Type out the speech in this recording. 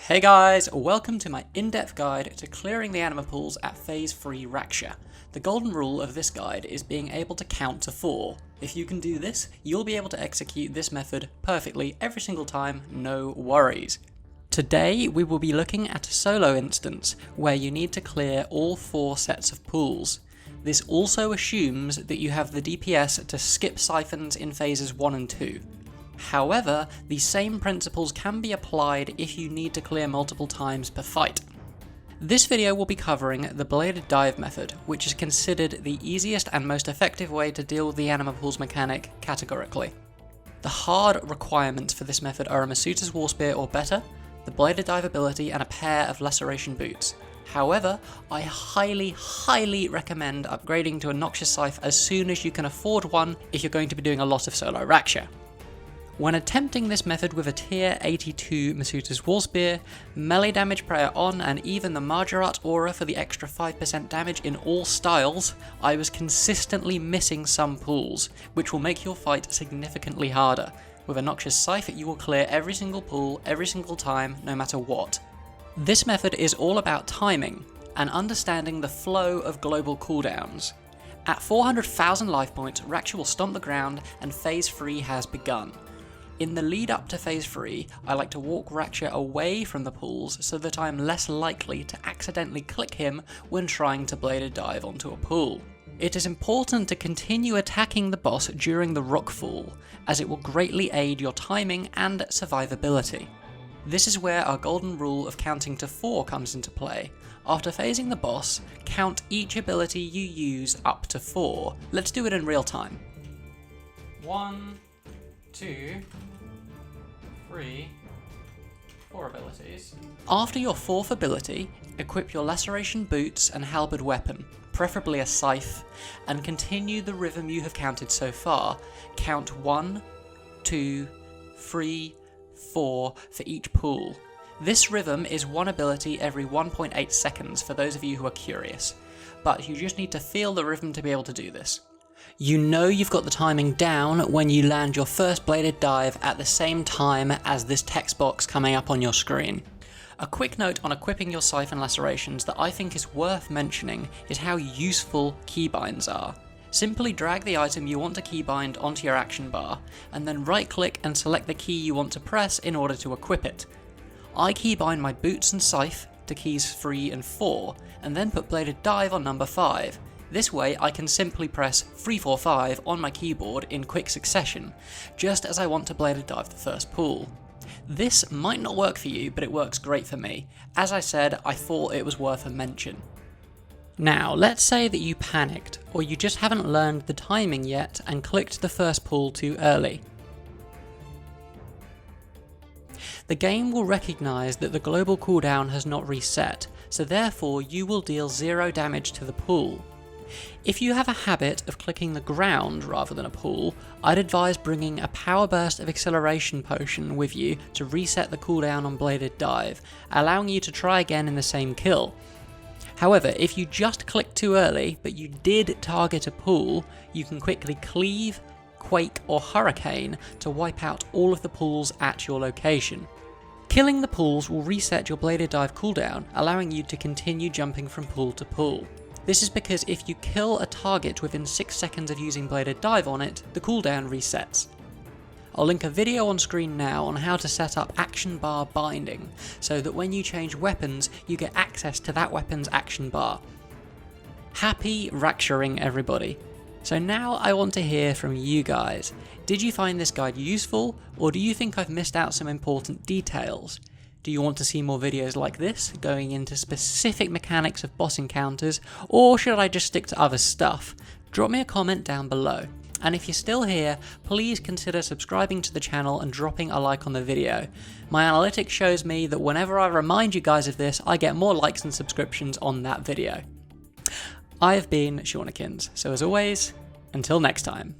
Hey guys, welcome to my in-depth guide to clearing the anima pools at phase 3 Raksha. The golden rule of this guide is being able to count to 4. If you can do this, you'll be able to execute this method perfectly every single time, no worries. Today we will be looking at a solo instance where you need to clear all 4 sets of pools. This also assumes that you have the DPS to skip siphons in phases 1 and 2. However, the same principles can be applied if you need to clear multiple times per fight. This video will be covering the bladed dive method, which is considered the easiest and most effective way to deal with the anima pools mechanic categorically. The hard requirements for this method are a Masuda's War Spear or better, the bladed dive ability, and a pair of laceration boots. However, I highly recommend upgrading to a Noxious Scythe as soon as you can afford one if you're going to be doing a lot of solo Raksha. When attempting this method with a tier 82 Masuda's War Spear, melee damage prayer on, and even the Marjarat aura for the extra 5% damage in all styles, I was consistently missing some pools, which will make your fight significantly harder. With a Noxious Scythe, you will clear every single pool, every single time, no matter what. This method is all about timing, and understanding the flow of global cooldowns. At 400,000 life points, Raksha will stomp the ground, and phase 3 has begun. In the lead up to phase 3, I like to walk Raksha away from the pools so that I am less likely to accidentally click him when trying to bladed dive onto a pool. It is important to continue attacking the boss during the rockfall, as it will greatly aid your timing and survivability. This is where our golden rule of counting to 4 comes into play. After phasing the boss, count each ability you use up to 4. Let's do it in real time. 1, 2, 3, 4 abilities. After your 4th ability, equip your laceration boots and halberd weapon, preferably a scythe, and continue the rhythm you have counted so far. Count 1, 2, 3, 4 for each pool. This rhythm is one ability every 1.8 seconds for those of you who are curious, but you just need to feel the rhythm to be able to do this. You know you've got the timing down when you land your first bladed dive at the same time as this text box coming up on your screen. A quick note on equipping your scythe and lacerations that I think is worth mentioning is how useful keybinds are. Simply drag the item you want to keybind onto your action bar, and then right click and select the key you want to press in order to equip it. I keybind my boots and scythe to keys 3 and 4, and then put bladed dive on number 5. This way I can simply press 345 on my keyboard in quick succession, just as I want to bladed dive the first pool. This might not work for you, but it works great for me. As I said, I thought it was worth a mention. Now, let's say that you panicked, or you just haven't learned the timing yet and clicked the first pool too early. The game will recognise that the global cooldown has not reset, so therefore you will deal 0 damage to the pool. If you have a habit of clicking the ground rather than a pool, I'd advise bringing a power burst of acceleration potion with you to reset the cooldown on bladed dive, allowing you to try again in the same kill. However, if you just clicked too early, but you did target a pool, you can quickly cleave, quake, or hurricane to wipe out all of the pools at your location. Killing the pools will reset your bladed dive cooldown, allowing you to continue jumping from pool to pool. This is because if you kill a target within 6 seconds of using bladed dive on it, the cooldown resets. I'll link a video on screen now on how to set up action bar binding, so that when you change weapons, you get access to that weapon's action bar. Happy Rakshaing, everybody! So now I want to hear from you guys. Did you find this guide useful, or do you think I've missed out some important details? Do you want to see more videos like this, going into specific mechanics of boss encounters, or should I just stick to other stuff? Drop me a comment down below. And if you're still here, please consider subscribing to the channel and dropping a like on the video. My analytics shows me that whenever I remind you guys of this, I get more likes and subscriptions on that video. I have been Seanikinz, so as always, until next time.